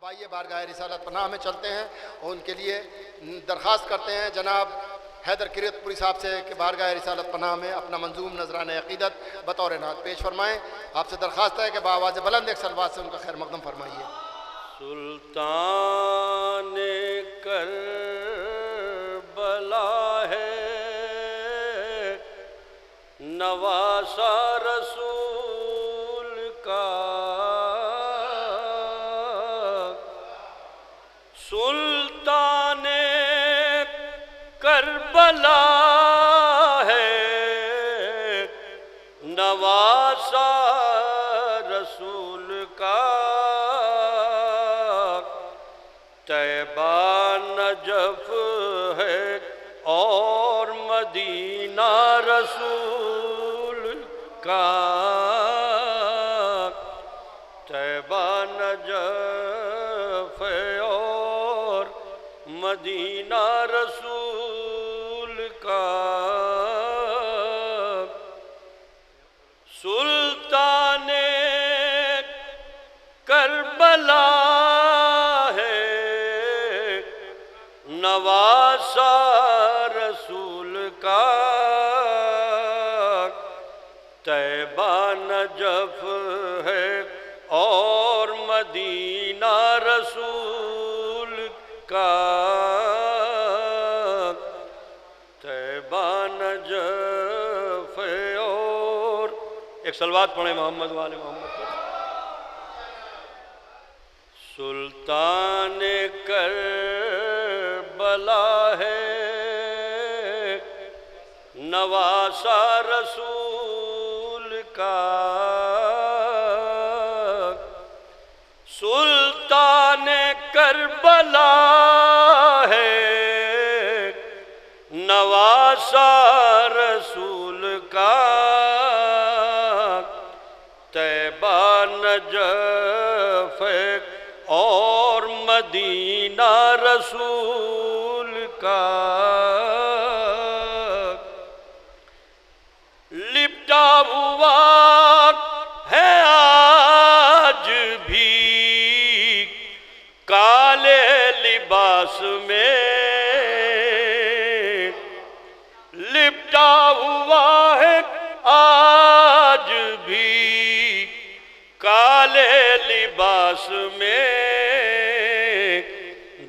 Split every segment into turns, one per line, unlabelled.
آئیے بارگاہ رسالت پناہ میں چلتے ہیں اور ان کے لیے درخواست کرتے ہیں جناب حیدر کریت پوری صاحب سے کہ بارگاہ رسالت پناہ میں اپنا منظوم نذرانہ عقیدت بطور نعت پیش فرمائیں۔ آپ سے درخواست ہے کہ بآواز بلند ایک صلوات سے ان کا خیر مقدم فرمائیے۔
سلطان کربلا ہے نواسہ رسول کا، سلطان کربلا ہے نواسہ رسول کا، طیبہ نجف ہے اور مدینہ رسول کا، طیبہ نجف ہے اور مدینہ رسول کا، سلطان کربلا ہے نواسہ رسول کا، طیبہ نجف ہے اور مدینہ رسول کا، طیبہ نجف ہے اور ایک صلوات پڑھیں محمد والے محمد پر۔ سلطان کربلا ہے نواسہ رسول کا، سلطان کربلا ہے نواسہ رسول کا، طیبہ نجف ہے اور مدینہ رسول کا، لپٹا ہوا ہے آج بھی کالے لباس میں، لپٹا ہوا ہے آج بھی کالے لباس میں،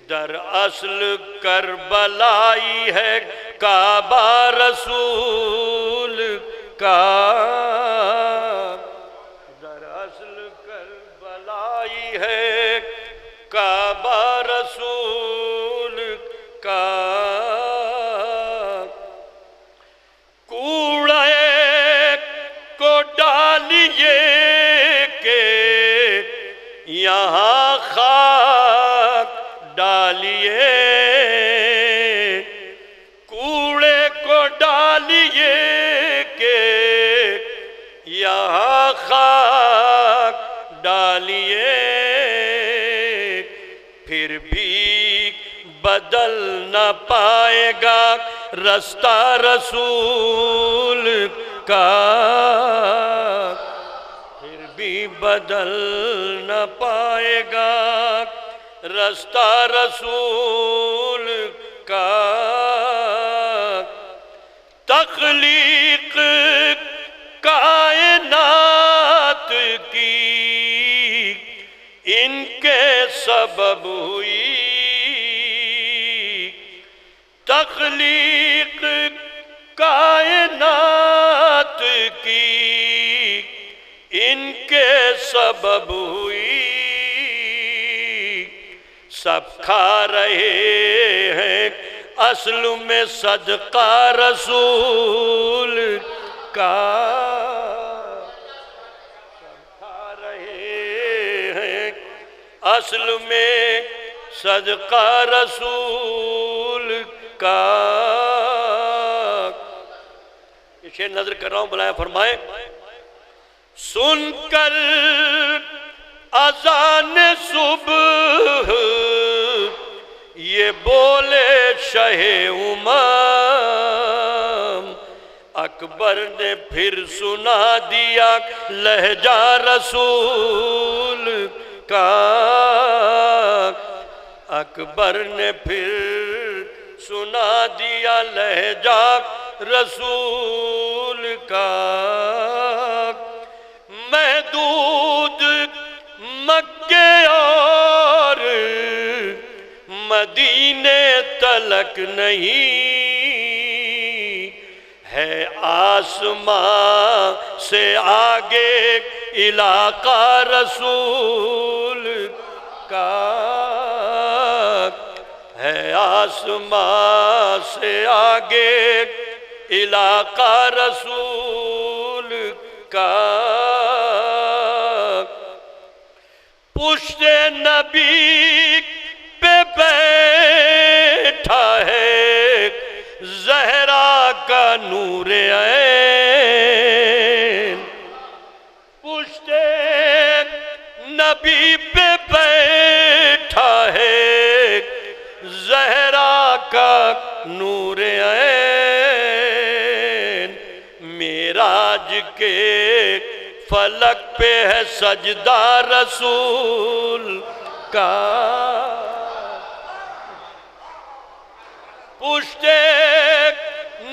دراصل کربلائی ہے کعبہ رسول کا، دراصل کربلائی ہے کعبہ رسول کا، کوڑے کو ڈالیے کہ یہاں خاک ڈالیے، کوڑے کو ڈالیے کہ یہاں خاک ڈالیے، پھر بھی بدل نہ پائے گا رستہ رسول کا، پھر بھی بدل نہ پائے گا رستہ رسول کا، تخلیق کائنات کی ان کے سبب ہوئی، تخلیق کائنات کی ان کے سبب ہوئی، سب کھا رہے ہیں اصل میں صدقہ رسول کا، سب کھا رہے ہیں اصل میں صدقہ رسول کا، یہ شعر نظر کر رہا ہوں بلائیں فرمائیں۔ سن کر اذان صبح یہ بولے شہ امام، اکبر نے پھر سنا دیا لہجہ رسول کا، اکبر نے پھر سنا دیا لہجہ رسول کا، محدود مکے اور مدینے تلک نہیں ہے، آسمان سے آگے علاقہ رسول کا ہے، آسمان سے آگے علاقہ رسول کا، پشت نبی پہ بیٹھا ہے زہرا کا نور عین، پشت نبی پہ بیٹھا ہے زہرا کا نور عین، معراج کے فلک پہ ہے سجدہ رسول کا، پشت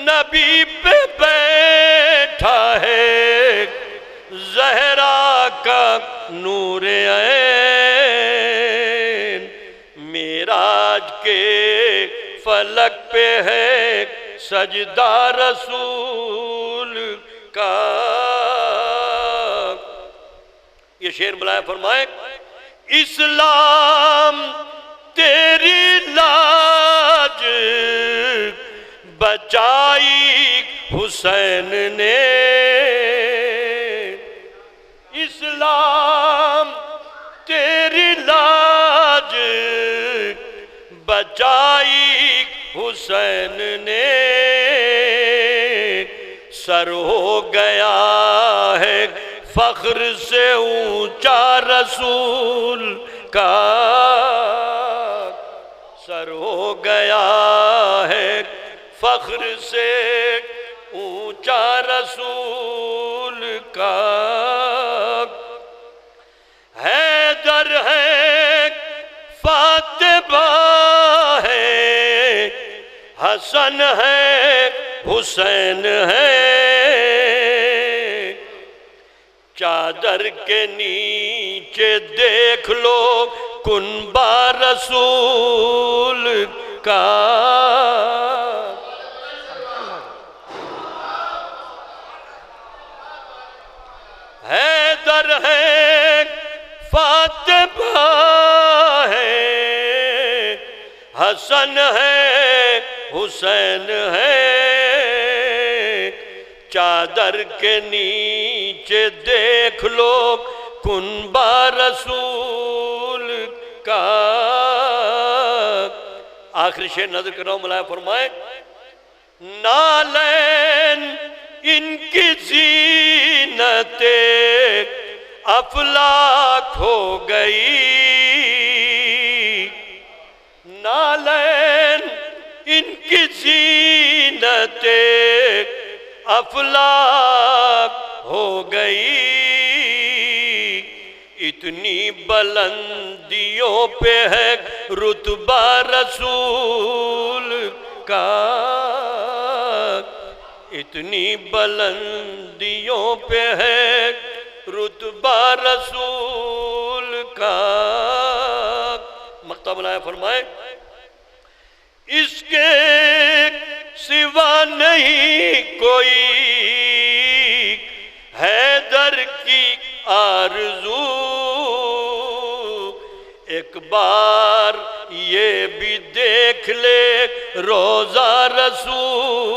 نبی پہ بیٹھا ہے زہرا کا نور عین، معراج کے فلک پہ ہے سجدہ رسول کا۔ یہ شعر ملائے فرمائے، اسلام تیری لاج بچائی حسین نے، اسلام تیری لاج بچائی حسین نے، سر ہو گیا ہے فخر سے اونچا رسول کا، سر ہو گیا ہے فخر سے اونچا رسول کا، حیدر ہے فاطمہ ہے حسن ہے حسین ہے، چادر کے نیچے دیکھ لو کنبہ رسول کا، حیدر ہے فاطمہ ہے حسن ہے حسین ہے، چادر کے نیچے دیکھ لو کنبہ رسول کا۔ آخری شعر نظر کر رہا ہوں، ملائے فرمائے، نالین ان کی زینت افلاک ہو گئی، نالین ان کی زینت افلاک ہو گئی، اتنی بلندیوں پہ ہے رتبہ رسول کا، اتنی بلندیوں پہ ہے رتبہ رسول کا۔ مقطع بنایا فرمائے، اس کے سوا نہیں کوئی حیدر کی آرزو، ایک بار یہ بھی دیکھ لے روضہ رسول